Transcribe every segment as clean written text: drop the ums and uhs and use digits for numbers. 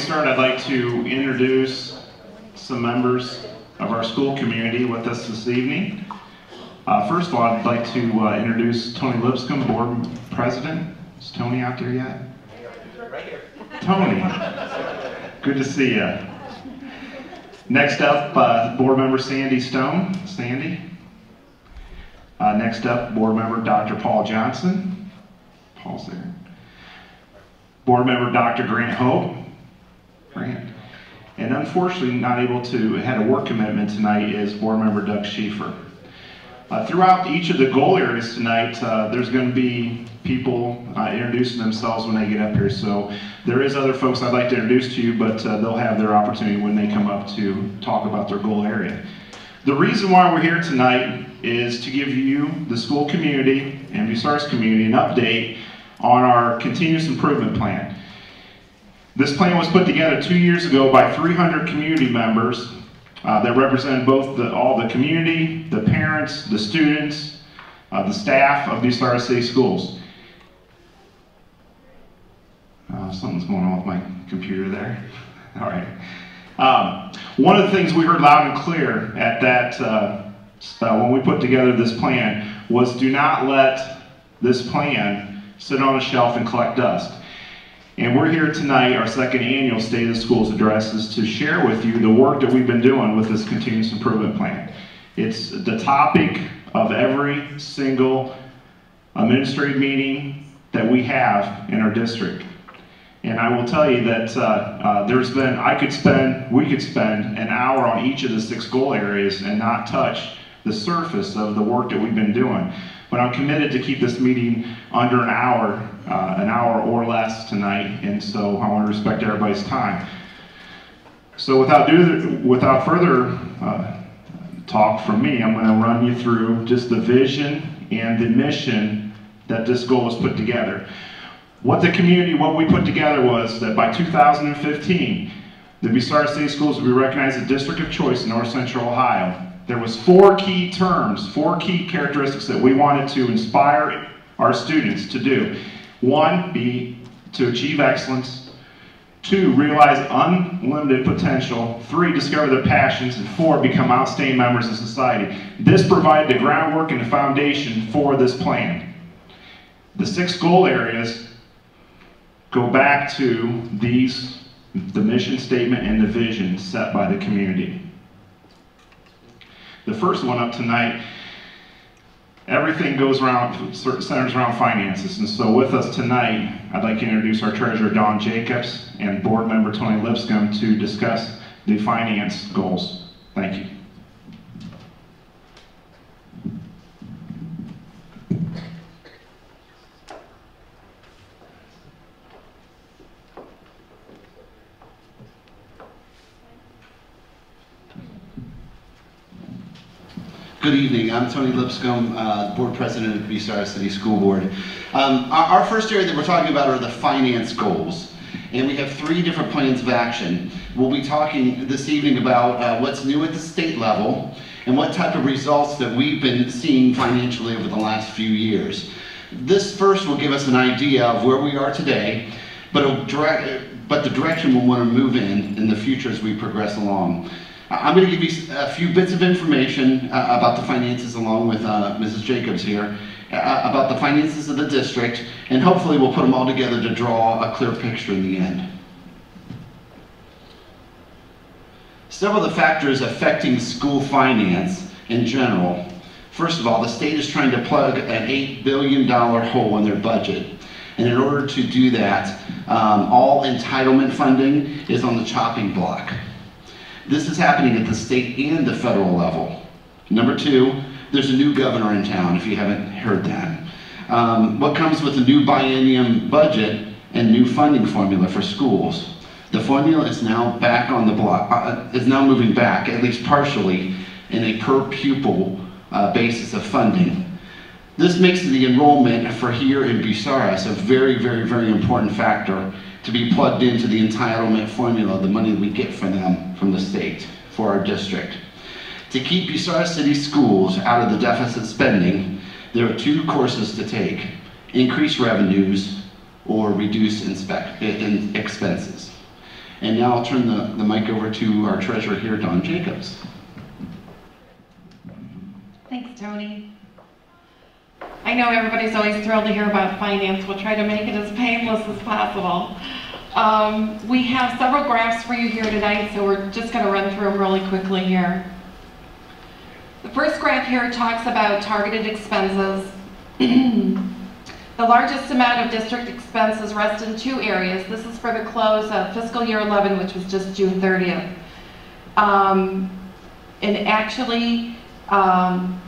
start, I'd like to introduce some members of our school community with us this evening. First of all, I'd like to introduce Tony Lipscomb, Board President. Is Tony out there yet? Right here. Tony, good to see you. Next up, Board Member Sandy Stone. Sandy. Next up, Board Member Dr. Paul Johnson. Paul's there. Board Member Dr. Grant Hope. Grant. And unfortunately, not able to, had a work commitment tonight, is Board Member Doug Schieffer. Throughout each of the goal areas tonight, there's going to be people introducing themselves when they get up here. So there is other folks I'd like to introduce to you, but they'll have their opportunity when they come up to talk about their goal area. The reason why we're here tonight is to give you, the school community and Bucyrus community, an update on our continuous improvement plan. This plan was put together 2 years ago by 300 community members that represent both all the community, the parents, the students, the staff of Bucyrus City Schools. Something's going on with my computer there. All right. One of the things we heard loud and clear at that when we put together this plan was, do not let this plan sit on a shelf and collect dust. And we're here tonight, our second annual State of the Schools address, is to share with you the work that we've been doing with this continuous improvement plan. It's the topic of every single administrative meeting that we have in our district. And I will tell you that we could spend an hour on each of the 6 goal areas and not touch the surface of the work that we've been doing. But I'm committed to keep this meeting under an hour or less tonight, and so I want to respect everybody's time. So without further talk from me, I'm going to run you through just the vision and the mission that this goal was put together. What we put together was that by 2015, the Bucyrus City Schools would be recognized as a district of choice in North Central Ohio. There was 4 key terms, 4 key characteristics that we wanted to inspire our students to do. 1, be to achieve excellence. 2, realize unlimited potential. 3, discover their passions. And 4, become outstanding members of society. This provided the groundwork and the foundation for this plan. The 6 goal areas go back to the mission statement and the vision set by the community. The first one up tonight, everything centers around finances. And so with us tonight, I'd like to introduce our treasurer, Dawn Jacobs, and board member, Tony Lipscomb, to discuss the finance goals. Thank you. Good evening, I'm Tony Lipscomb, Board President of Bucyrus City School Board. Our first area that we're talking about are the finance goals. And we have 3 different plans of action. We'll be talking this evening about what's new at the state level and what type of results that we've been seeing financially over the last few years. This first will give us an idea of where we are today, but the direction we'll want to move in the future as we progress along. I'm going to give you a few bits of information about the finances along with Mrs. Jacobs here, about the finances of the district, and hopefully we'll put them all together to draw a clear picture in the end. Several of the factors affecting school finance in general. First of all, the state is trying to plug an $8 billion hole in their budget. And in order to do that, all entitlement funding is on the chopping block. This is happening at the state and the federal level. Number 2, there's a new governor in town, if you haven't heard that. What comes with the new biennium budget and new funding formula for schools? The formula is now back on the block, is now moving back, at least partially, in a per pupil basis of funding. This makes the enrollment for here in Bucyrus a very, very, very important factor to be plugged into the entitlement formula, the money we get from them, from the state, for our district. To keep Bucyrus City Schools out of the deficit spending, there are 2 courses to take: increase revenues or reduce expenses. And now I'll turn the mic over to our treasurer here, Dawn Jacobs. Thanks, Tony. I know everybody's always thrilled to hear about finance. We'll try to make it as painless as possible. We have several graphs for you here tonight, so we're just going to run through them really quickly here. The first graph here talks about targeted expenses. The largest amount of district expenses rest in two areas. This is for the close of fiscal year 11, which was just June 30th. And actually,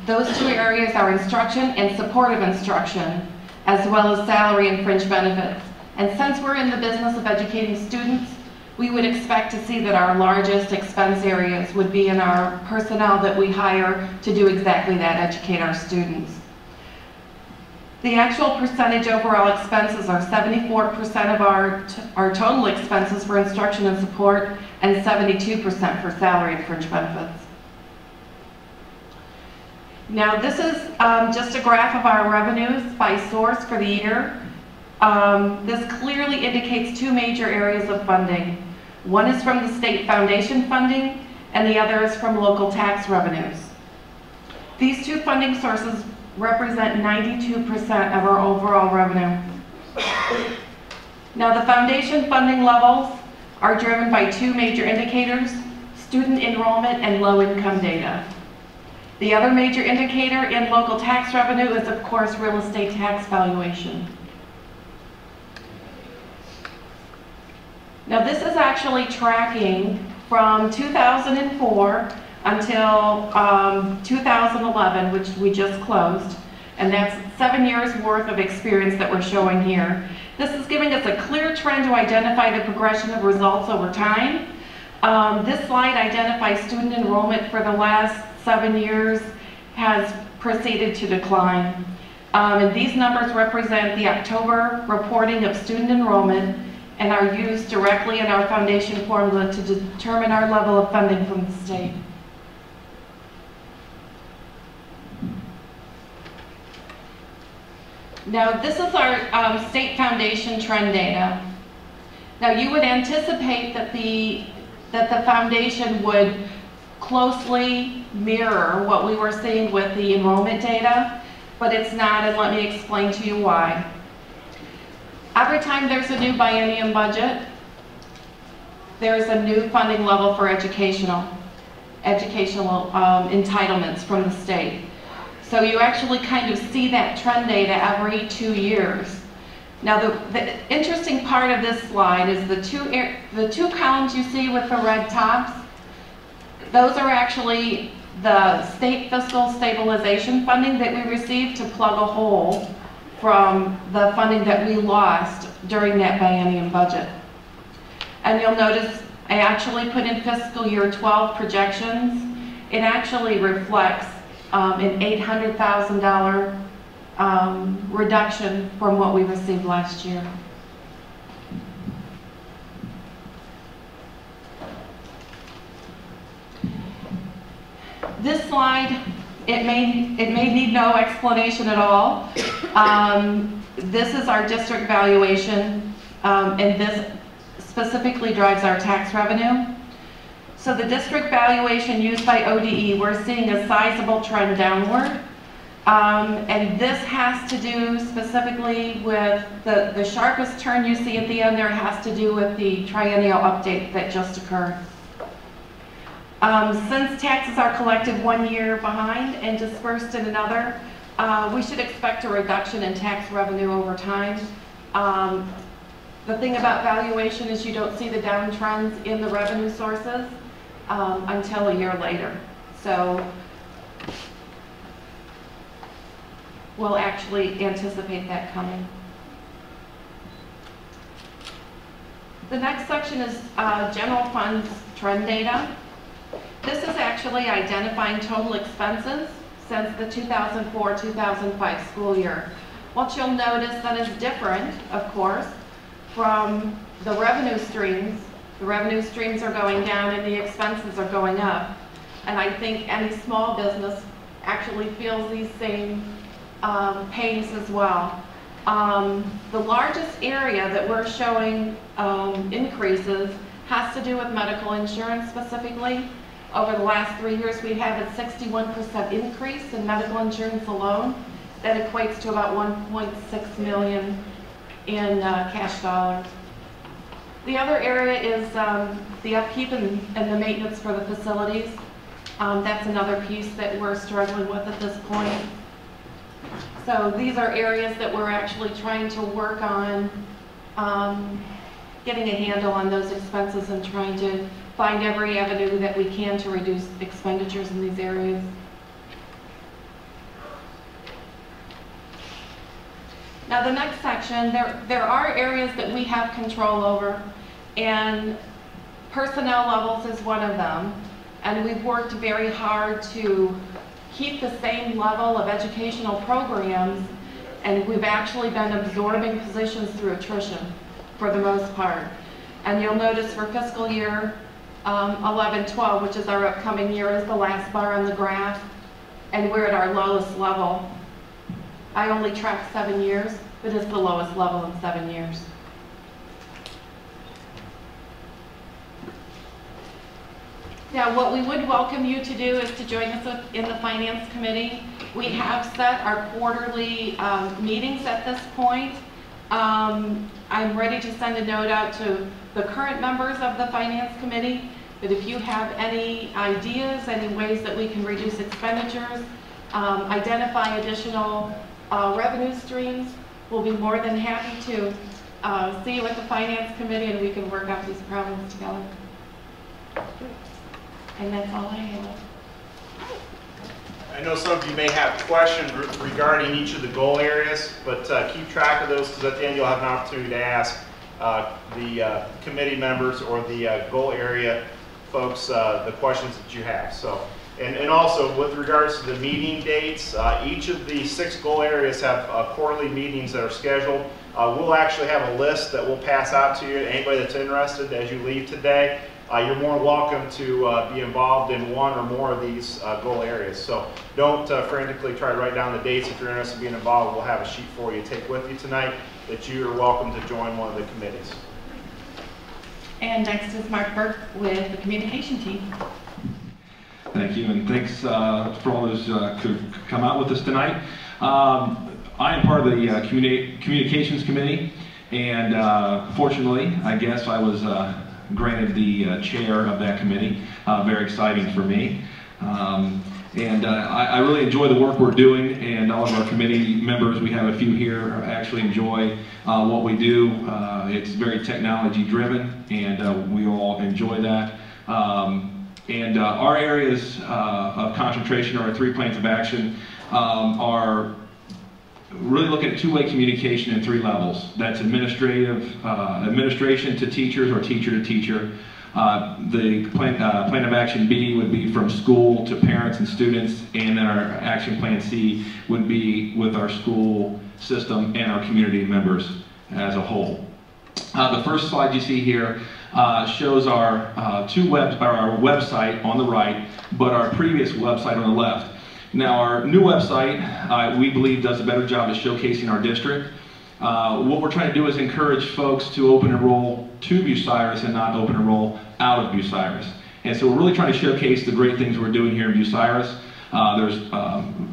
those two areas are instruction and supportive instruction, as well as salary and fringe benefits. And since we're in the business of educating students, we would expect to see that our largest expense areas would be in our personnel that we hire to do exactly that, educate our students. The actual percentage overall expenses are 74% of our total expenses for instruction and support, and 72% for salary and fringe benefits. Now this is just a graph of our revenues by source for the year. This clearly indicates two major areas of funding. One is from the state foundation funding, and the other is from local tax revenues. These two funding sources represent 92% of our overall revenue. Now the foundation funding levels are driven by two major indicators, student enrollment and low income data. The other major indicator in local tax revenue is, of course, real estate tax valuation. Now this is actually tracking from 2004 until 2011, which we just closed, and that's 7 years worth of experience that we're showing here. This is giving us a clear trend to identify the progression of results over time. This slide identifies student enrollment for the last 7 years has proceeded to decline. And these numbers represent the October reporting of student enrollment and are used directly in our foundation formula to determine our level of funding from the state. Now this is our state foundation trend data. Now you would anticipate that the foundation would closely mirror what we were seeing with the enrollment data, but it's not, and let me explain to you why. Every time there's a new biennium budget, there's a new funding level for educational entitlements from the state. So you actually kind of see that trend data every 2 years. Now the interesting part of this slide is the two columns you see with the red tops. Those are actually the state fiscal stabilization funding that we received to plug a hole from the funding that we lost during that biennium budget. And you'll notice I actually put in fiscal year 12 projections. It actually reflects an $800,000 reduction from what we received last year. This slide, it may need no explanation at all. This is our district valuation, and this specifically drives our tax revenue. So the district valuation used by ODE, we're seeing a sizable trend downward. And this has to do specifically with the sharpest turn you see at the end there has to do with the triennial update that just occurred. Since taxes are collected 1 year behind and dispersed in another, we should expect a reduction in tax revenue over time. The thing about valuation is you don't see the downtrends in the revenue sources until a year later. So we'll actually anticipate that coming. The next section is general funds trend data. This is actually identifying total expenses since the 2004-2005 school year. What you'll notice that is different, of course, from the revenue streams. The revenue streams are going down and the expenses are going up. And I think any small business actually feels these same pains as well. The largest area that we're showing increases has to do with medical insurance specifically. Over the last 3 years, we have a 61% increase in medical insurance alone. That equates to about 1.6 million in cash dollars. The other area is the upkeep and the maintenance for the facilities. That's another piece that we're struggling with at this point. So these are areas that we're actually trying to work on getting a handle on those expenses and trying to find every avenue that we can to reduce expenditures in these areas. Now the next section, there are areas that we have control over, and personnel levels is one of them. And we've worked very hard to keep the same level of educational programs, and we've actually been absorbing positions through attrition for the most part. And you'll notice for fiscal year 11-12, which is our upcoming year, is the last bar on the graph, and we're at our lowest level. I only track 7 years, but it's the lowest level in 7 years. Now, what we would welcome you to do is to join us in the Finance Committee. We have set our quarterly meetings at this point. I'm ready to send a note out to the current members of the Finance Committee that if you have any ideas, any ways that we can reduce expenditures, identify additional revenue streams, we'll be more than happy to see you at the Finance Committee and we can work out these problems together. And that's all I have. I know some of you may have questions regarding each of the goal areas, but keep track of those because at the end you'll have an opportunity to ask the committee members or the goal area folks the questions that you have. So, and also with regards to the meeting dates, each of the 6 goal areas have quarterly meetings that are scheduled. We'll actually have a list that we'll pass out to you. Anybody that's interested as you leave today, you're more welcome to be involved in one or more of these goal areas. So don't frantically try to write down the dates. If you're interested in being involved, we'll have a sheet for you to take with you tonight that you are welcome to join one of the committees. And next is Mark Burke with the communication team. Thank you, and thanks for all those who come out with us tonight. I am part of the communications committee, and fortunately, I guess I was granted the chair of that committee. Very exciting for me. I really enjoy the work we're doing, and all of our committee members, we have a few here, actually enjoy what we do. It's very technology driven, and we all enjoy that. Our areas of concentration, or our 3 plans of action, are really looking at two-way communication in 3 levels. That's administration to teachers or teacher to teacher. The plan of action B would be from school to parents and students, and then our action plan C would be with our school system and our community members as a whole. The first slide you see here shows our our website on the right, but our previous website on the left. Now, our new website, we believe, does a better job of showcasing our district. What we're trying to do is encourage folks to open enroll to Bucyrus and not open enroll out of Bucyrus. And so we're really trying to showcase the great things we're doing here in Bucyrus. There's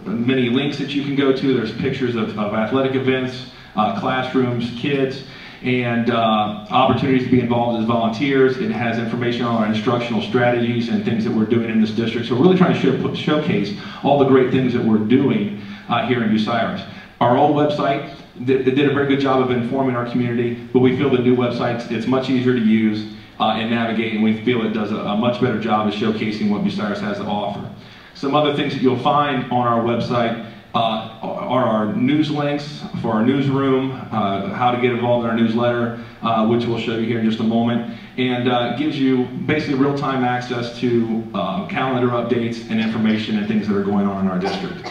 many links that you can go to. There's pictures of athletic events, classrooms, kids, and opportunities to be involved as volunteers. It has information on our instructional strategies and things that we're doing in this district. So we're really trying to showcase all the great things that we're doing here in Bucyrus. Our old website did a very good job of informing our community, but we feel the new website, it's much easier to use and navigate, and we feel it does a much better job of showcasing what Bucyrus has to offer. Some other things that you'll find on our website are our news links for our newsroom, how to get involved in our newsletter, which we'll show you here in just a moment, and gives you basically real-time access to calendar updates and information and things that are going on in our district.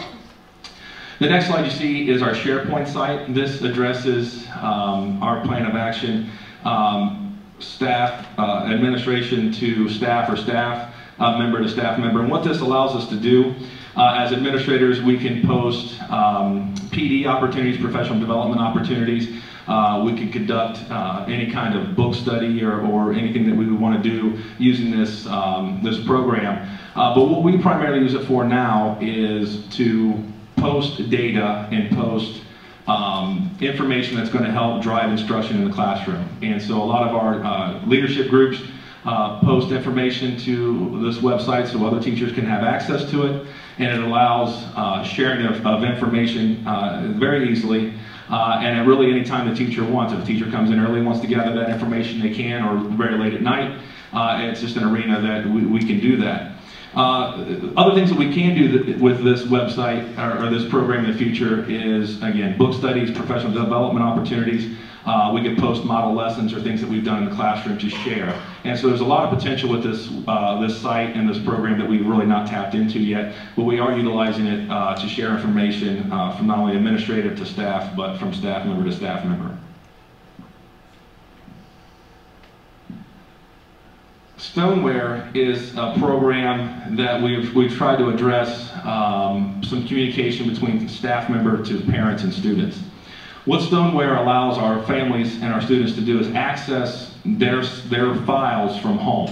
The next slide you see is our SharePoint site. This addresses our plan of action, staff, administration to staff, or staff member to staff member. And what this allows us to do as administrators, we can post PD opportunities, professional development opportunities. We can conduct any kind of book study or anything that we would want to do using this, this program. But what we primarily use it for now is to post data and post information that's going to help drive instruction in the classroom. And so a lot of our leadership groups post information to this website so other teachers can have access to it, and it allows sharing of information very easily, and at really any time the teacher wants. If a teacher comes in early and wants to gather that information, they can, or very late at night. It's just an arena that we can do that. Other things that we can do with this website or this program in the future is, again, book studies, professional development opportunities. We could post model lessons or things that we've done in the classroom to share. And so there's a lot of potential with this, this site and this program that we've really not tapped into yet, but we are utilizing it to share information from not only administrative to staff, but from staff member to staff member. Stoneware is a program that we've tried to address some communication between staff member to parents and students. What Stoneware allows our families and our students to do is access their files from home.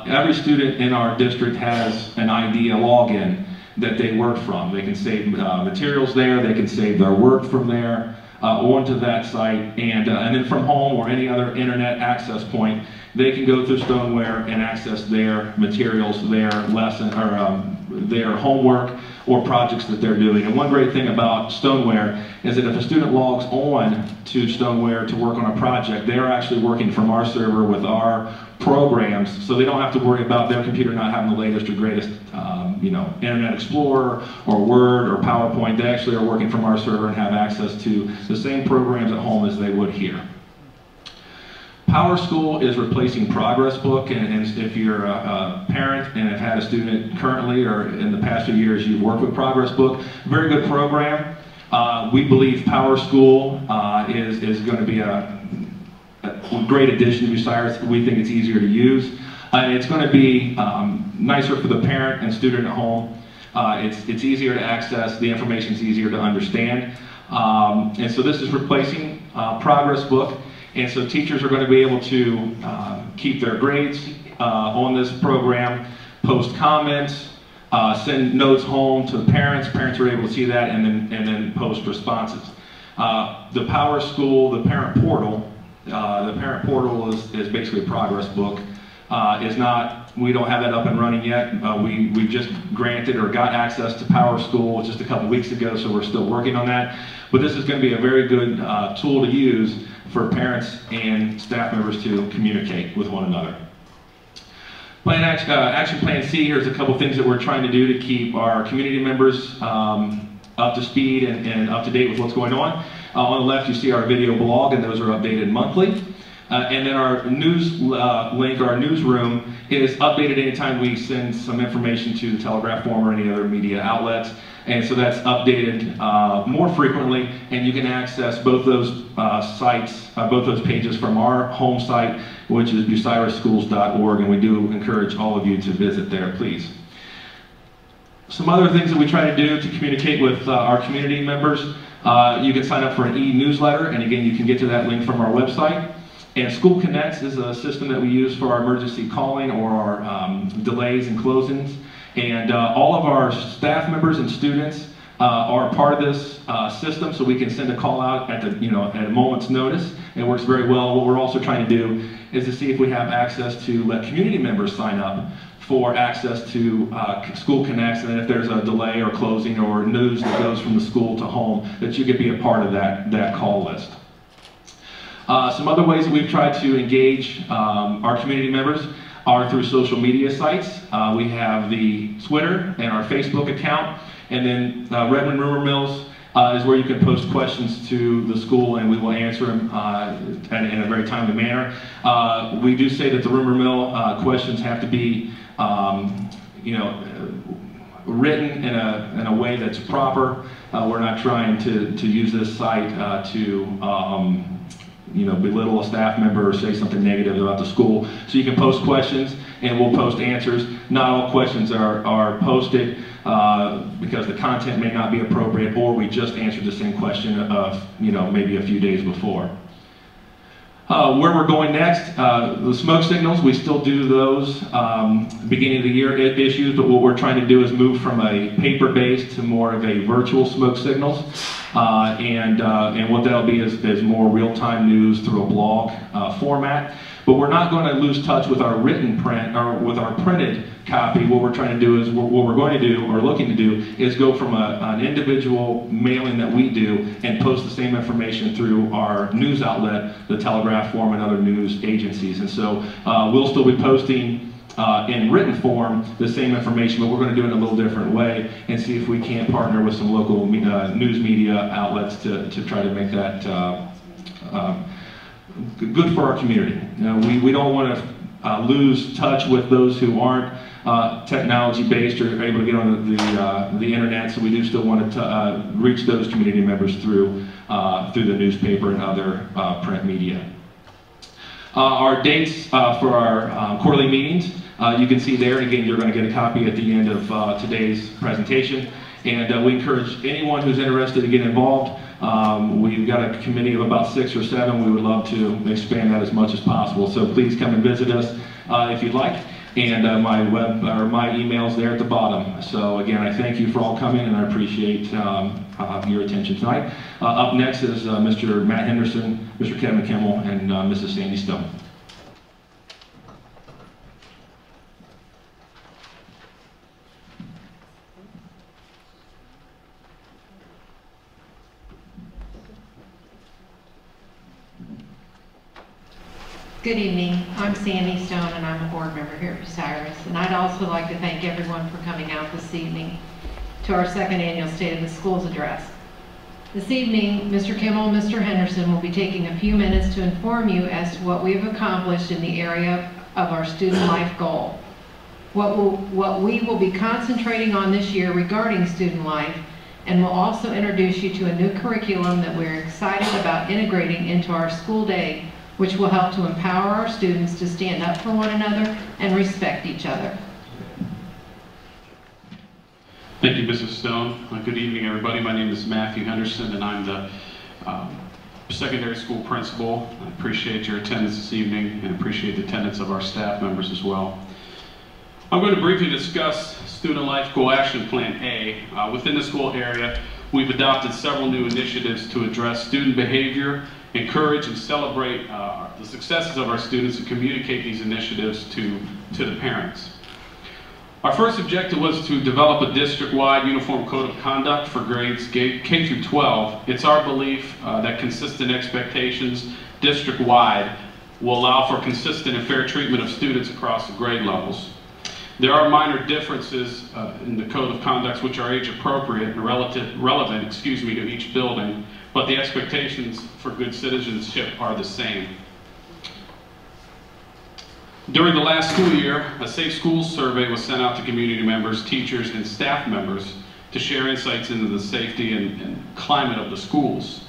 Every student in our district has an ID, a login that they work from. They can save materials there, they can save their work from there onto that site, and then from home or any other internet access point, they can go through Stoneware and access their materials, their lesson, or their homework or projects that they're doing. And one great thing about Stoneware is that if a student logs on to Stoneware to work on a project, they're actually working from our server with our programs, so they don't have to worry about their computer not having the latest or greatest Internet Explorer or Word or PowerPoint. They actually are working from our server and have access to the same programs at home as they would here. PowerSchool is replacing Progress Book, and if you're a parent and have had a student currently or in the past few years you've worked with Progress Book, very good program. We believe PowerSchool is going to be a great addition to Bucyrus. We think it's easier to use. And it's going to be nicer for the parent and student at home. It's easier to access, the information's easier to understand. And so this is replacing Progress Book. And so teachers are going to be able to keep their grades on this program, post comments, send notes home to the parents. Parents are able to see that, and then post responses. The PowerSchool, the parent portal is basically a Progress Book. We don't have that up and running yet. We just granted or got access to PowerSchool just a couple weeks ago, so we're still working on that. But this is going to be a very good tool to use for parents and staff members to communicate with one another. Action Plan C, here's a couple things that we're trying to do to keep our community members up to speed and up to date with what's going on. On the left you see our video blog, and those are updated monthly. And then our news link, our newsroom, is updated anytime we send some information to the Telegraph Form or any other media outlets. And so that's updated more frequently, and you can access both those both those pages from our home site, which is bucyrusschools.org, and we do encourage all of you to visit there, please. Some other things that we try to do to communicate with our community members, you can sign up for an e-newsletter, and again, you can get to that link from our website. And School Connects is a system that we use for our emergency calling or our delays and closings. And all of our staff members and students are part of this system, so we can send a call out at a moment's notice. It works very well. What we're also trying to do is to see if we have access to let community members sign up for access to School Connects, and then if there's a delay or closing or news that goes from the school to home, that you could be a part of that call list. Some other ways that we've tried to engage our community members are through social media sites. We have the Twitter and our Facebook account, and then Redmond Rumor Mills is where you can post questions to the school, and we will answer them in a very timely manner. We do say that the rumor mill questions have to be written in a way that's proper. We're not trying to use this site to belittle a staff member or say something negative about the school. So you can post questions and we'll post answers. Not all questions are posted because the content may not be appropriate, or we just answered the same question of maybe a few days before. Where we're going next, the smoke signals, we still do those beginning of the year issues, but what we're trying to do is move from a paper-based to more of a virtual smoke signals. And what that'll be is more real-time news through a blog format. But we're not going to lose touch with our written print, or with our printed copy. What we're trying to do is, what we're going to do, or looking to do, is go from an individual mailing that we do and post the same information through our news outlet, the Telegraph Form, and other news agencies. And so we'll still be posting in written form the same information, but we're going to do it in a little different way and see if we can't partner with some local news media outlets to try to make that good for our community. We don't want to lose touch with those who aren't technology based or able to get on the internet, so we do still want to reach those community members through the newspaper and other print media. Our dates for our quarterly meetings, you can see there, and again, you're going to get a copy at the end of today's presentation. And we encourage anyone who's interested to get involved. We've got a committee of about 6 or 7. We would love to expand that as much as possible. So please come and visit us if you'd like. And my email's there at the bottom. So again, I thank you for all coming, and I appreciate your attention tonight. Up next is Mr. Matt Henderson, Mr. Kevin Kimmel, and Mrs. Sandy Stone. Good evening. I'm Sandy Stone, and I'm a board member here at Bucyrus. And I'd also like to thank everyone for coming out this evening to our second annual State of the Schools address. This evening, Mr. Kimmel and Mr. Henderson will be taking a few minutes to inform you as to what we've accomplished in the area of our student life goal. What we will be concentrating on this year regarding student life, and will also introduce you to a new curriculum that we're excited about integrating into our school day, which will help to empower our students to stand up for one another and respect each other. Thank you, Mrs. Stone. Good evening, everybody. My name is Matthew Henderson, and I'm the secondary school principal. I appreciate your attendance this evening and appreciate the attendance of our staff members as well. I'm going to briefly discuss Student Life Goal Action Plan A. Within the school area, we've adopted several new initiatives to address student behavior, encourage and celebrate the successes of our students, and communicate these initiatives to the parents. Our first objective was to develop a district-wide uniform code of conduct for grades K through 12. It's our belief that consistent expectations district-wide will allow for consistent and fair treatment of students across the grade levels. There are minor differences in the code of conduct which are age appropriate and relevant to each building, but the expectations for good citizenship are the same. During the last school year, a Safe Schools survey was sent out to community members, teachers, and staff members to share insights into the safety and climate of the schools.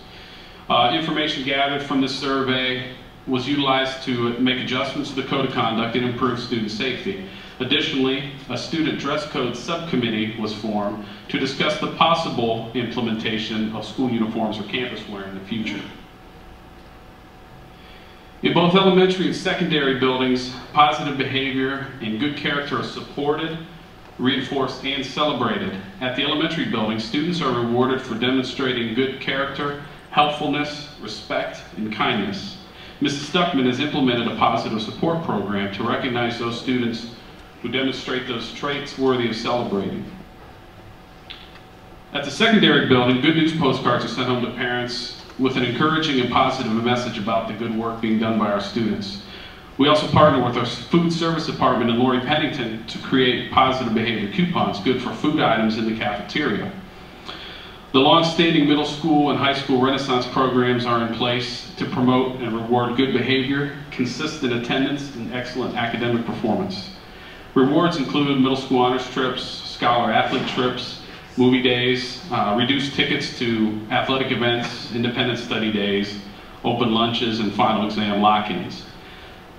Information gathered from this survey was utilized to make adjustments to the code of conduct and improve student safety. Additionally, a student dress code subcommittee was formed to discuss the possible implementation of school uniforms or campus wear in the future. In both elementary and secondary buildings, positive behavior and good character are supported, reinforced, and celebrated. At the elementary building, students are rewarded for demonstrating good character, helpfulness, respect, and kindness. Mrs. Stuckman has implemented a positive support program to recognize those students who demonstrate those traits worthy of celebrating. At the secondary building, good news postcards are sent home to parents with an encouraging and positive message about the good work being done by our students. We also partner with our food service department in Lori Pennington to create positive behavior coupons, good for food items in the cafeteria. The long-standing middle school and high school Renaissance programs are in place to promote and reward good behavior, consistent attendance, and excellent academic performance. Rewards include middle school honors trips, scholar athlete trips, movie days, reduced tickets to athletic events, independent study days, open lunches, and final exam lock-ins.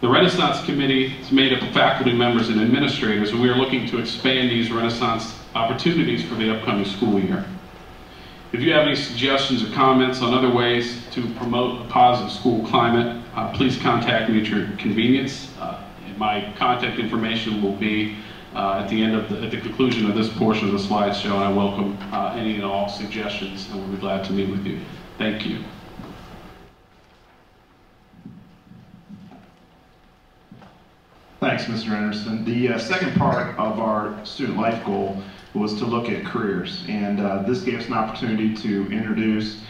The Renaissance Committee is made up of faculty members and administrators, and we are looking to expand these Renaissance opportunities for the upcoming school year. If you have any suggestions or comments on other ways to promote a positive school climate, please contact me at your convenience. My contact information will be at the conclusion of this portion of the slideshow, and I welcome any and all suggestions, and we'll be glad to meet with you. Thank you. Thanks, Mr. Anderson. The second part of our student life goal was to look at careers, and this gave us an opportunity to introduce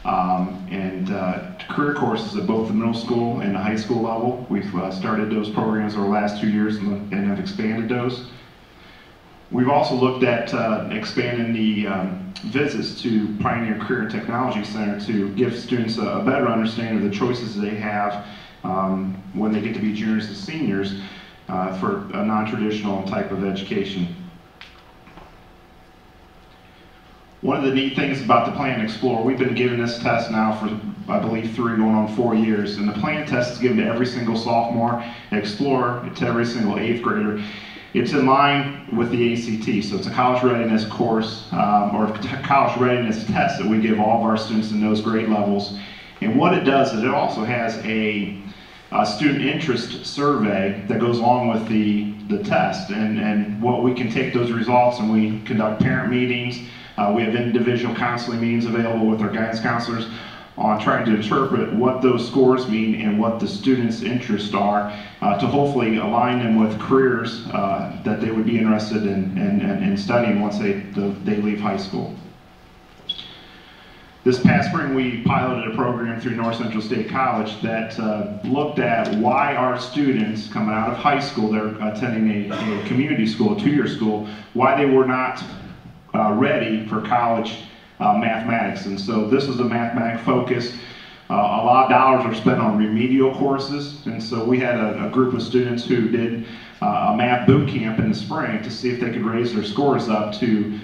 career courses at both the middle school and the high school level. We've started those programs over the last 2 years and have expanded those. We've also looked at expanding the visits to Pioneer Career and Technology Center to give students a better understanding of the choices they have when they get to be juniors and seniors for a non-traditional type of education. One of the neat things about the Plan Explorer, we've been giving this test now for, I believe, 3 going on 4 years, and the Plan test is given to every single sophomore, Explorer to every single 8th grader. It's in line with the ACT, so it's a college readiness course, or college readiness test that we give all of our students in those grade levels. And what it does is it also has a student interest survey that goes along with the test, and what we can take those results and we conduct parent meetings. We have individual counseling meetings available with our guidance counselors on trying to interpret what those scores mean and what the students' interests are to hopefully align them with careers that they would be interested in studying once they leave high school. This past spring, we piloted a program through North Central State College that looked at why our students coming out of high school, they're attending a community school, a 2-year school, why they were not ready for college mathematics. And so this was a mathematics focus. A lot of dollars are spent on remedial courses, and so we had a group of students who did a math boot camp in the spring to see if they could raise their scores up to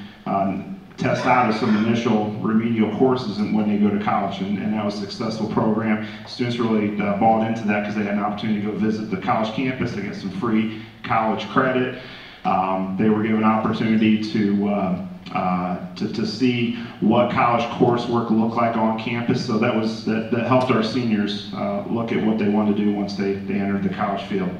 test out of some initial remedial courses and when they go to college, and that was a successful program. Students really bought into that because they had an opportunity to go visit the college campus to get some free college credit. They were given an opportunity to see what college coursework looked like on campus, so that helped our seniors look at what they wanted to do once they entered the college field.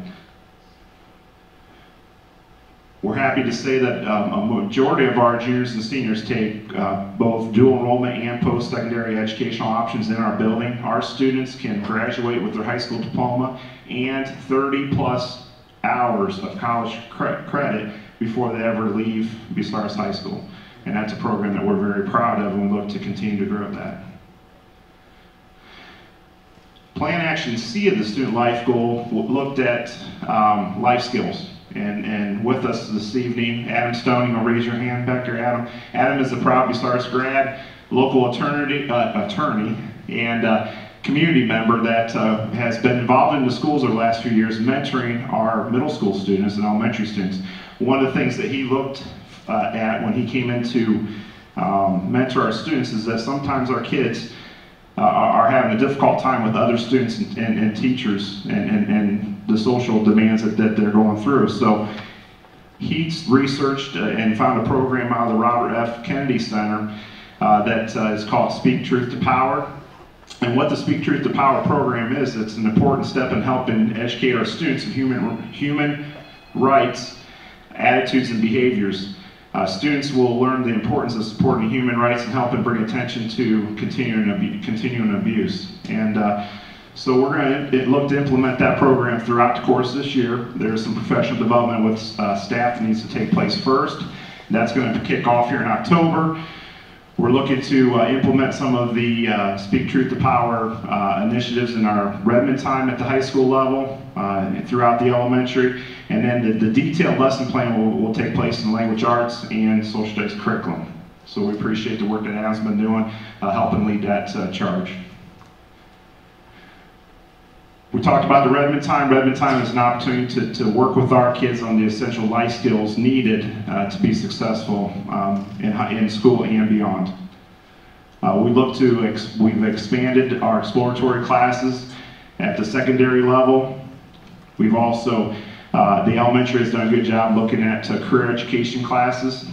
We're happy to say that a majority of our juniors and seniors take both dual enrollment and post-secondary educational options in our building. Our students can graduate with their high school diploma and 30+ hours of college credit before they ever leave Bucyrus High School. And that's a program that we're very proud of, and we look to continue to grow that. Plan Action C of the Student Life Goal looked at life skills. And with us this evening, Adam Stone, you'll raise your hand back there, Adam. Adam is a proud Bucyrus grad, local attorney and community member that has been involved in the schools over the last few years, mentoring our middle school students and elementary students. One of the things that he looked at when he came in to mentor our students is that sometimes our kids are having a difficult time with other students and teachers and the social demands that they're going through. So he's researched and found a program out of the Robert F. Kennedy Center that is called Speak Truth to Power. And what the Speak Truth to Power program is, it's an important step in helping educate our students in human rights, attitudes, and behaviors. Students will learn the importance of supporting human rights and helping bring attention to continuing abuse. And so we're going to look to implement that program throughout the course this year. There's some professional development with staff that needs to take place first. That's going to kick off here in October. We're looking to implement some of the Speak Truth to Power initiatives in our Redmond time at the high school level, throughout the elementary, and then the detailed lesson plan will take place in language arts and social studies curriculum. So we appreciate the work that Adam's been doing, helping lead that charge. We talked about the Redmond time. Redmond time is an opportunity to work with our kids on the essential life skills needed to be successful in school and beyond. We've expanded our exploratory classes at the secondary level. We've also, the elementary has done a good job looking at career education classes.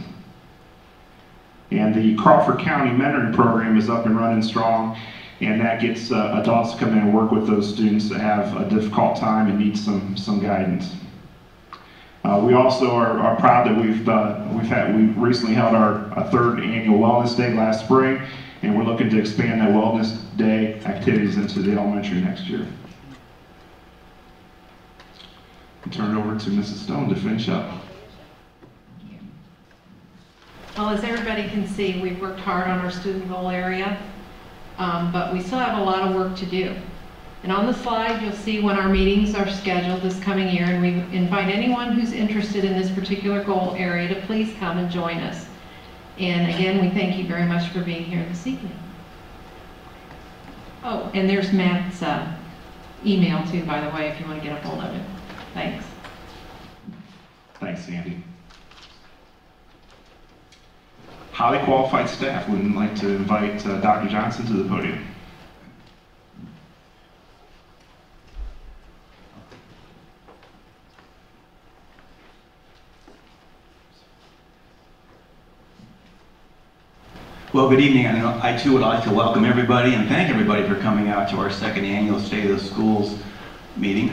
And the Crawford County mentoring program is up and running strong, and that gets adults to come in and work with those students that have a difficult time and need some guidance. We also are proud that we recently held our third annual Wellness Day last spring, and we're looking to expand that Wellness Day activities into the elementary next year. I'll turn it over to Mrs. Stone to finish up. Well, as everybody can see, we've worked hard on our student goal area, but we still have a lot of work to do. And on the slide, you'll see when our meetings are scheduled this coming year, and we invite anyone who's interested in this particular goal area to please come and join us. And again, we thank you very much for being here this evening. Oh, and there's Matt's email too, by the way, if you want to get a hold of it. Thanks. Thanks, Sandy. Highly qualified staff. Would like to invite Dr. Johnson to the podium. Well, good evening. I too would like to welcome everybody and thank everybody for coming out to our second annual State of the Schools meeting.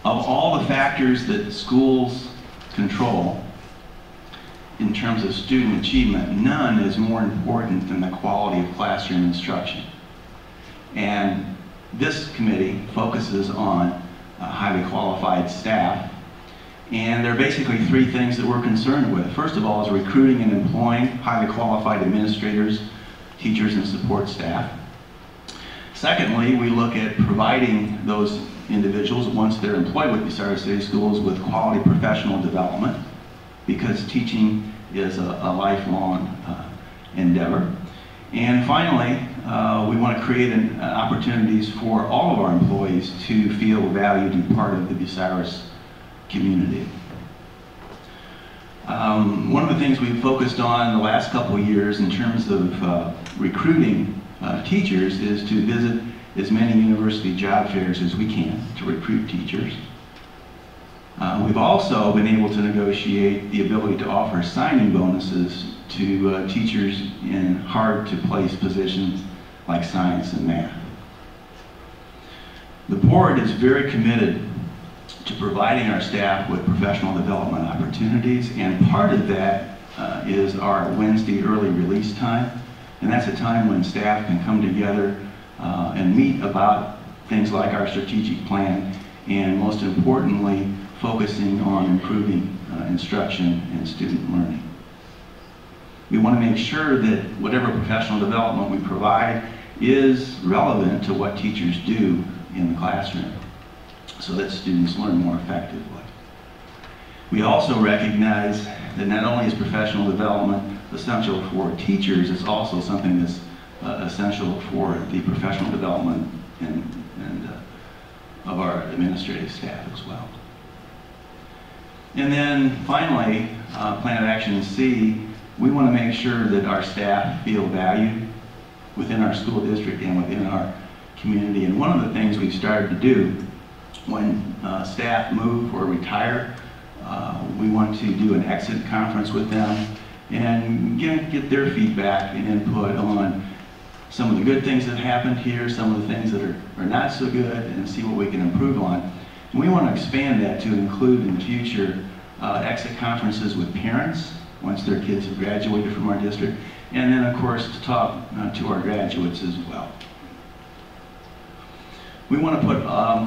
Of all the factors that schools control in terms of student achievement, none is more important than the quality of classroom instruction. And this committee focuses on highly qualified staff. And there are basically three things that we're concerned with. First of all is recruiting and employing highly qualified administrators, teachers, and support staff. Secondly, we look at providing those individuals, once they're employed with Bucyrus City Schools, with quality professional development, because teaching is a lifelong endeavor. And finally, we want to create opportunities for all of our employees to feel valued and part of the Bucyrus community. One of the things we've focused on the last couple of years in terms of recruiting teachers is to visit as many university job fairs as we can to recruit teachers. We've also been able to negotiate the ability to offer signing bonuses to teachers in hard-to-place positions like science and math. The board is very committed to providing our staff with professional development opportunities, and part of that is our Wednesday early release time, and that's a time when staff can come together and meet about things like our strategic plan, and most importantly, focusing on improving instruction and student learning. We want to make sure that whatever professional development we provide is relevant to what teachers do in the classroom, so that students learn more effectively. We also recognize that not only is professional development essential for teachers, it's also something that's essential for the professional development of our administrative staff as well. And then finally, Plan of Action C, we want to make sure that our staff feel valued within our school district and within our community. And one of the things we've started to do when staff move or retire, we want to do an exit conference with them and get their feedback and input on some of the good things that happened here, some of the things that are not so good, and see what we can improve on. And we want to expand that to include in the future exit conferences with parents once their kids have graduated from our district, and then of course to talk to our graduates as well. We want to put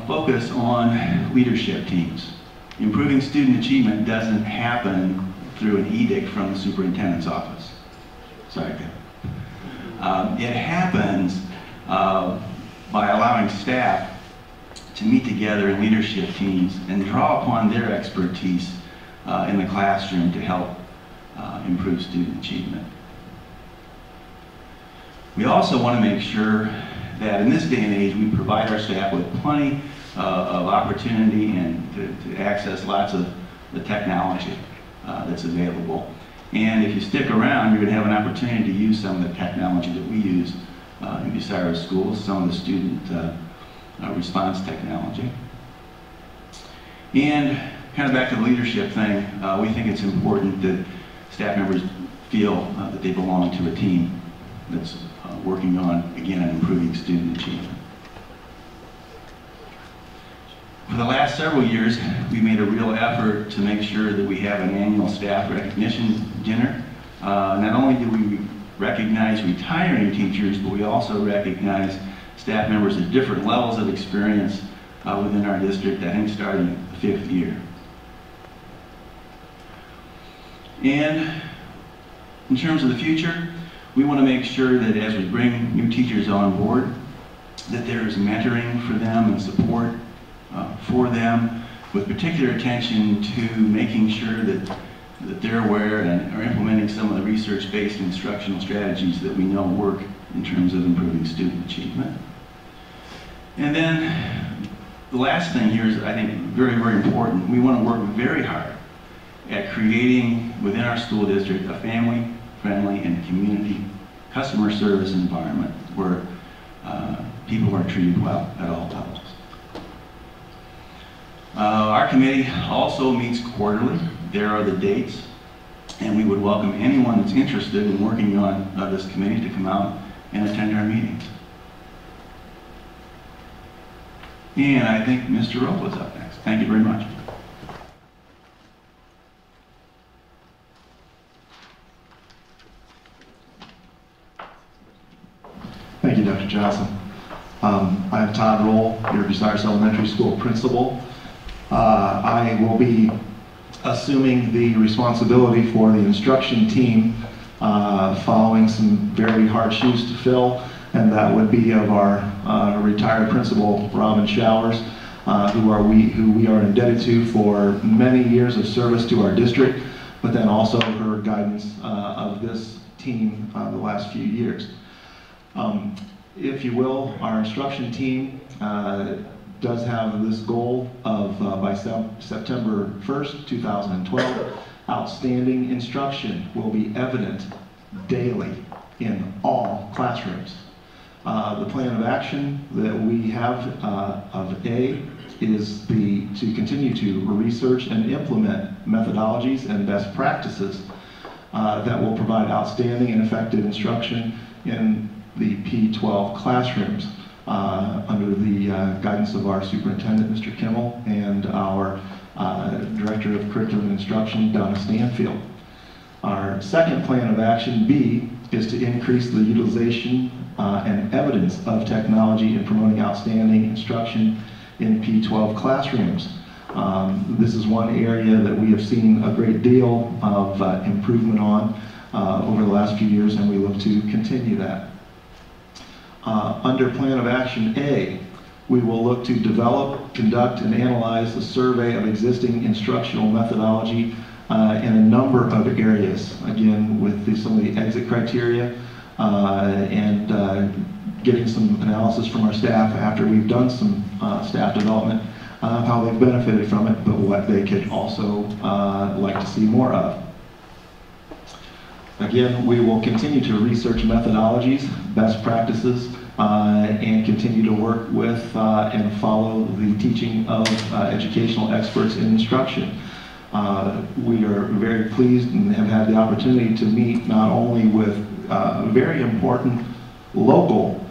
focus on leadership teams. Improving student achievement doesn't happen through an edict from the superintendent's office. Sorry, it happens by allowing staff to meet together in leadership teams and draw upon their expertise in the classroom to help improve student achievement. We also want to make sure that in this day and age we provide our staff with plenty of opportunity and to access lots of the technology that's available. And if you stick around, you're going to have an opportunity to use some of the technology that we use in Bucyrus schools, some of the student response technology. And kind of back to the leadership thing, we think it's important that staff members feel that they belong to a team that's working on, again, improving student achievement. For the last several years, we made a real effort to make sure that we have an annual staff recognition dinner. Not only do we recognize retiring teachers, but we also recognize staff members at different levels of experience within our district, I think starting the 5th year. And in terms of the future, we want to make sure that as we bring new teachers on board, that there is mentoring for them and support for them, with particular attention to making sure that they're aware and are implementing some of the research-based instructional strategies that we know work in terms of improving student achievement. And then the last thing here is, I think, very, very important. We want to work very hard at creating within our school district a family-friendly and community customer service environment where people are treated well at all levels. Our committee also meets quarterly. There are the dates, and we would welcome anyone that's interested in working on this committee to come out and attend our meetings. And I think Mr. Rowe is up next. Thank you very much. Thank you, Dr. Johnson. I'm Todd Roll, your Bucyrus Elementary School principal. I will be assuming the responsibility for the instruction team following some very hard shoes to fill, and that would be of our retired principal, Robin Showers, who we are indebted to for many years of service to our district, but then also her guidance of this team the last few years. If you will, our instruction team does have this goal of, by September 1st, 2012, outstanding instruction will be evident daily in all classrooms. The plan of action that we have of A is to continue to research and implement methodologies and best practices that will provide outstanding and effective instruction in the P12 classrooms under the guidance of our superintendent, Mr. Kimmel, and our director of curriculum and instruction, Donna Stanfield. Our second plan of action, B, is to increase the utilization and evidence of technology in promoting outstanding instruction in P12 classrooms. This is one area that we have seen a great deal of improvement on over the last few years, and we look to continue that. Under Plan of Action A, we will look to develop, conduct, and analyze the survey of existing instructional methodology in a number of areas, again with some of the exit criteria and getting some analysis from our staff after we've done some staff development, how they've benefited from it, but what they could also like to see more of. Again, we will continue to research methodologies, best practices, and continue to work with and follow the teaching of educational experts in instruction. We are very pleased and have had the opportunity to meet not only with very important local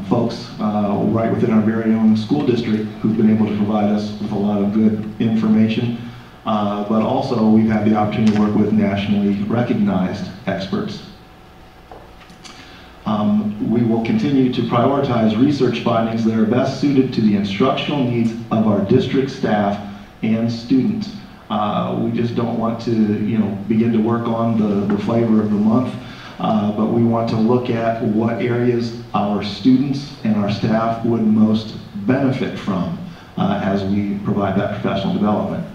folks right within our very own school district who've been able to provide us with a lot of good information, but also we've had the opportunity to work with nationally recognized experts. We will continue to prioritize research findings that are best suited to the instructional needs of our district staff and students. We just don't want to, begin to work on the flavor of the month, but we want to look at what areas our students and our staff would most benefit from as we provide that professional development.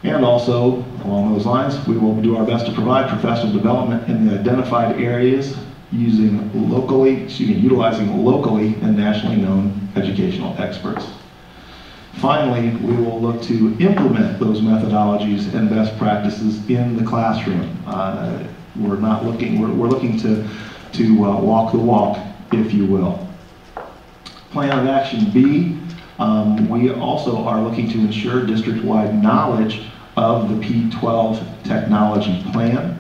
And also, along those lines, we will do our best to provide professional development in the identified areas utilizing locally and nationally known educational experts. Finally, we will look to implement those methodologies and best practices in the classroom. We're looking to walk the walk, if you will. Plan of Action B, we also are looking to ensure district-wide knowledge of the P12 technology plan.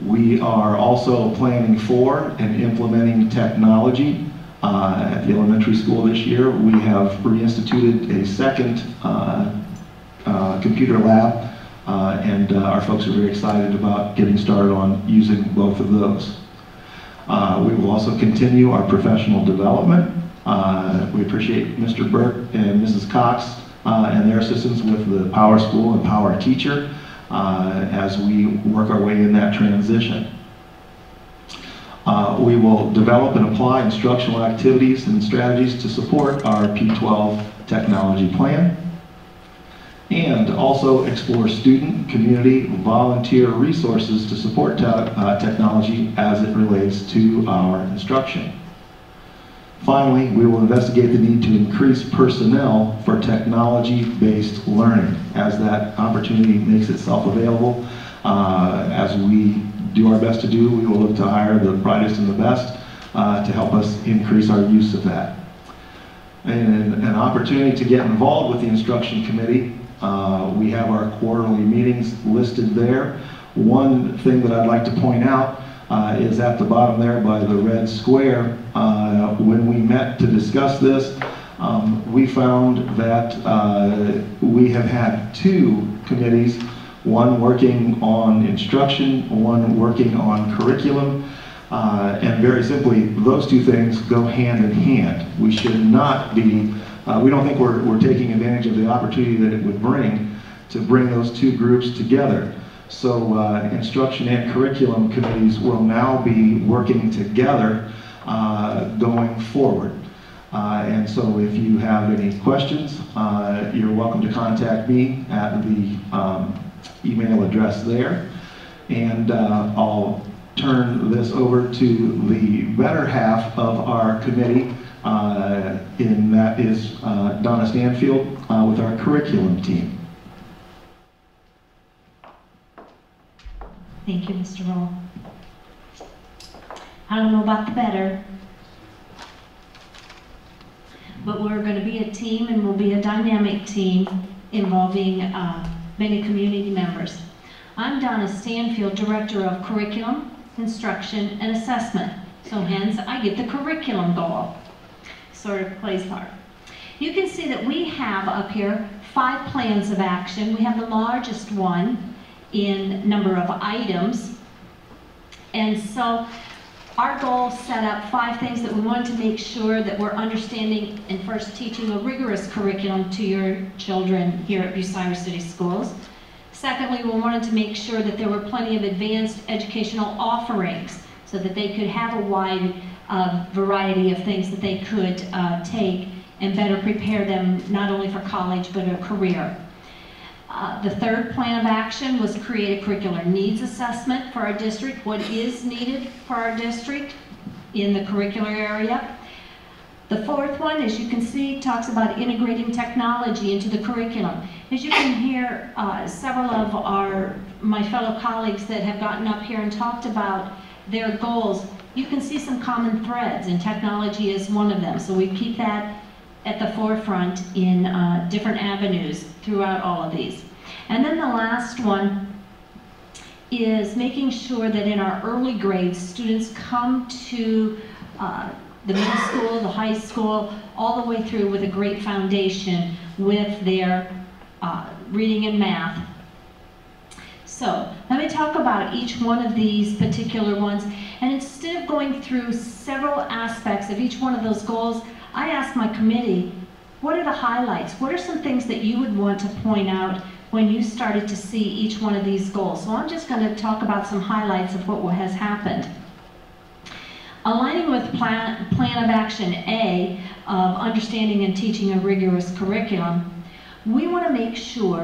We are also planning for and implementing technology at the elementary school this year. We have reinstituted a second computer lab, and our folks are very excited about getting started on using both of those. We will also continue our professional development. We appreciate Mr. Burke and Mrs. Cox and their assistance with the Power School and Power Teacher as we work our way in that transition. We will develop and apply instructional activities and strategies to support our P12 technology plan, and also explore student, community, volunteer resources to support technology as it relates to our instruction. Finally, we will investigate the need to increase personnel for technology-based learning as that opportunity makes itself available. As we do our best to do, we will look to hire the brightest and the best to help us increase our use of that. And an opportunity to get involved with the instruction committee. We have our quarterly meetings listed there. One thing that I'd like to point out is at the bottom there by the red square. When we met to discuss this, we found that we have had two committees, one working on instruction, one working on curriculum, and very simply, those two things go hand in hand. We should not be, we don't think we're taking advantage of the opportunity that it would bring to bring those two groups together. So instruction and curriculum committees will now be working together going forward. And so if you have any questions, you're welcome to contact me at the email address there. And I'll turn this over to the better half of our committee, and that is Donna Stanfield with our curriculum team. Thank you, Mr. Roll. I don't know about the better, but we're going to be a team, and we'll be a dynamic team involving many community members. I'm Donna Stanfield, Director of Curriculum, Instruction, and Assessment. So hence, I get the curriculum goal. Sort of plays part. You can see that we have up here 5 plans of action. We have the largest one in number of items. And so our goal set up 5 things that we wanted to make sure that we're understanding and first teaching a rigorous curriculum to your children here at Bucyrus City Schools. Secondly, we wanted to make sure that there were plenty of advanced educational offerings so that they could have a wide variety of things that they could take and better prepare them not only for college but a career. The third plan of action was create a curricular needs assessment for our district, what is needed for our district in the curricular area. The fourth one, as you can see, talks about integrating technology into the curriculum. As you can hear, several of my fellow colleagues that have gotten up here and talked about their goals, you can see some common threads, and technology is one of them. So we keep that at the forefront in different avenues throughout all of these. And then the last one is making sure that in our early grades, students come to the middle school, the high school, all the way through with a great foundation with their reading and math. So let me talk about each one of these particular ones. And instead of going through several aspects of each one of those goals, I asked my committee, what are the highlights? What are some things that you would want to point out when you started to see each one of these goals? So I'm just going to talk about some highlights of what has happened. Aligning with plan of action A of understanding and teaching a rigorous curriculum, we want to make sure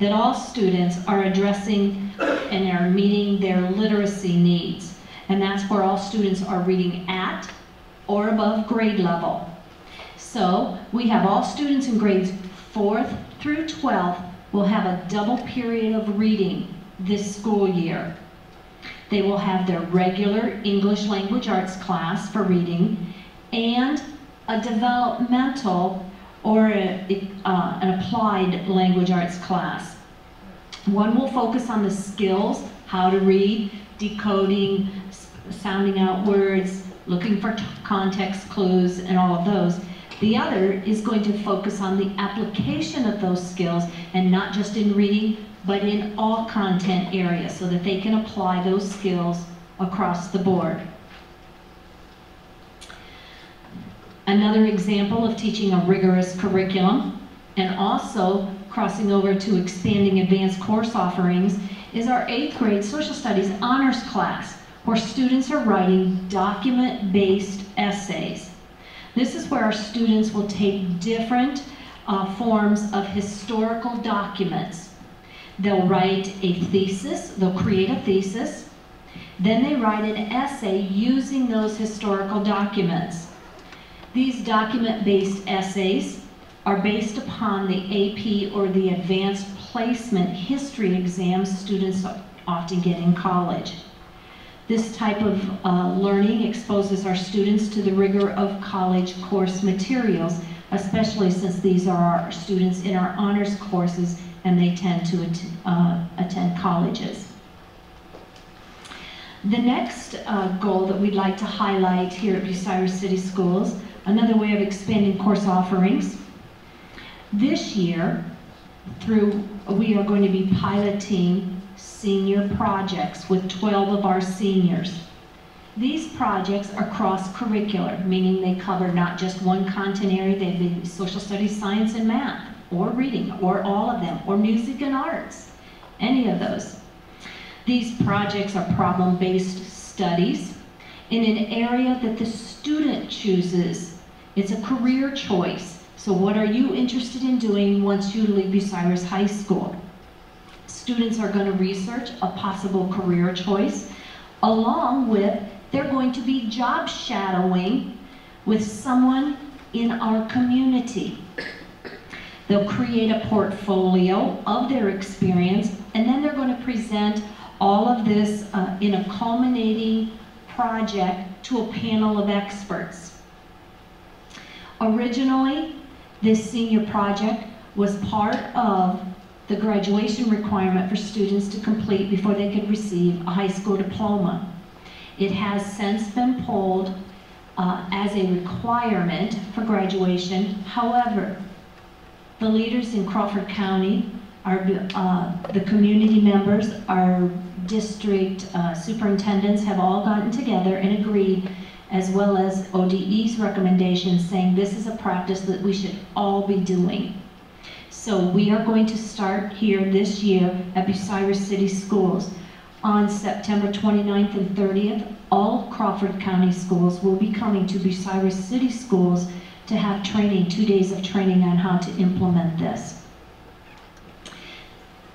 that all students are addressing and are meeting their literacy needs. And that's where all students are reading at or above grade level. So we have all students in grades 4th through 12th will have a double period of reading this school year. They will have their regular English language arts class for reading and a developmental or an applied language arts class. One will focus on the skills, how to read, decoding, sounding out words, looking for context clues, and all of those. The other is going to focus on the application of those skills, and not just in reading, but in all content areas, so that they can apply those skills across the board. Another example of teaching a rigorous curriculum and also crossing over to expanding advanced course offerings is our 8th grade social studies honors class, where students are writing document-based essays. This is where our students will take different forms of historical documents. They'll write a thesis, they'll create a thesis, then they write an essay using those historical documents. These document-based essays are based upon the AP or the Advanced Placement History exams students often get in college. This type of learning exposes our students to the rigor of college course materials, especially since these are our students in our honors courses and they tend to attend colleges. The next goal that we'd like to highlight here at Bucyrus City Schools, another way of expanding course offerings. This year, we are going to be piloting senior projects with 12 of our seniors. These projects are cross-curricular, meaning they cover not just one content area, they be social studies, science, and math, or reading, or all of them, or music and arts, any of those. These projects are problem-based studies in an area that the student chooses. It's a career choice. So what are you interested in doing once you leave Bucyrus High School? Students are going to research a possible career choice, along with they're going to be job shadowing with someone in our community. They'll create a portfolio of their experience, and then they're going to present all of this in a culminating project to a panel of experts. Originally, this senior project was part of the graduation requirement for students to complete before they could receive a high school diploma. It has since been pulled as a requirement for graduation. However, the leaders in Crawford County, the community members, our district superintendents have all gotten together and agreed, as well as ODE's recommendations, saying this is a practice that we should all be doing. So we are going to start here this year at Bucyrus City Schools. On September 29th and 30th, all Crawford County schools will be coming to Bucyrus City Schools to have training, 2 days of training on how to implement this.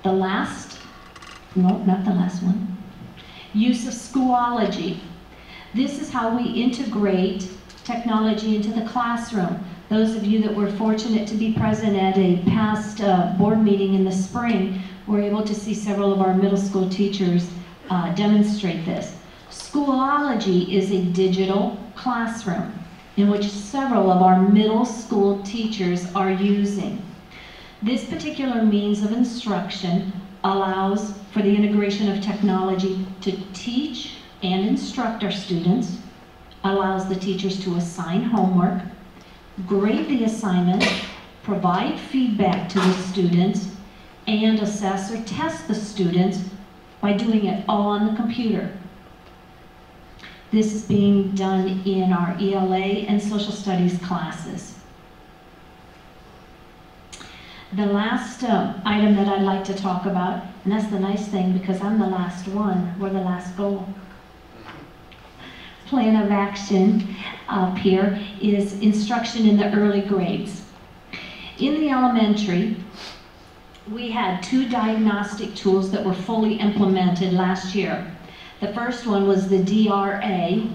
The last, no, not the last one, use of Schoology. This is how we integrate technology into the classroom. Those of you that were fortunate to be present at a past board meeting in the spring were able to see several of our middle school teachers demonstrate this. Schoology is a digital classroom in which several of our middle school teachers are using. This particular means of instruction allows for the integration of technology to teach and instruct our students, allows the teachers to assign homework, grade the assignment, provide feedback to the students, and assess or test the students by doing it all on the computer. This is being done in our ELA and social studies classes. The last item that I'd like to talk about, and that's the nice thing because I'm the last one, we're the last goal. Plan of action up here is instruction in the early grades. In the elementary, we had 2 diagnostic tools that were fully implemented last year. The first one was the DRA,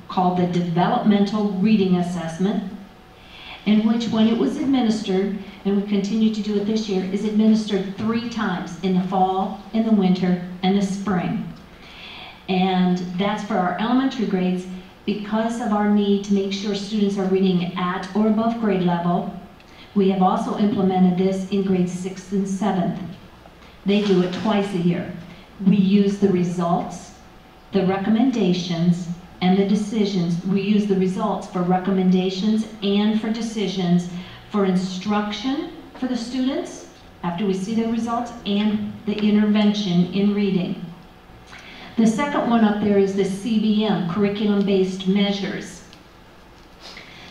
called the Developmental Reading Assessment, in which when it was administered, and we continue to do it this year, is administered 3 times in the fall, in the winter, and the spring. And that's for our elementary grades because of our need to make sure students are reading at or above grade level. We have also implemented this in grades 6th and 7th. They do it twice a year. We use the results, the recommendations, and the decisions. We use the results for recommendations and for decisions for instruction for the students after we see the results and the intervention in reading. The second one up there is the CBM, curriculum-based measures.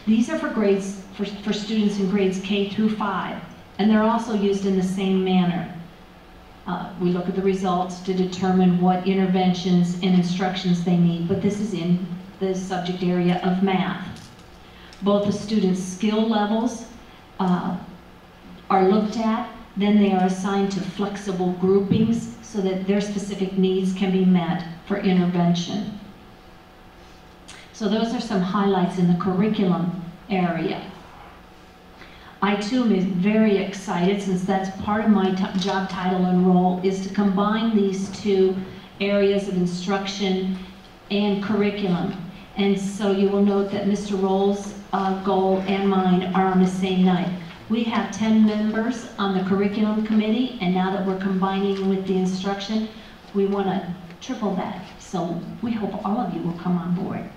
These are for grades, for students in grades K through 5, and they're also used in the same manner. We look at the results to determine what interventions and instructions they need, but this is in the subject area of math. Both the students' skill levels are looked at, then they are assigned to flexible groupings so that their specific needs can be met for intervention. So those are some highlights in the curriculum area. I too am very excited, since that's part of my job title and role, is to combine these 2 areas of instruction and curriculum. And so you will note that Mr. Roll's goal and mine are on the same night. We have 10 members on the curriculum committee, and now that we're combining with the instruction, we want to triple that. So we hope all of you will come on board.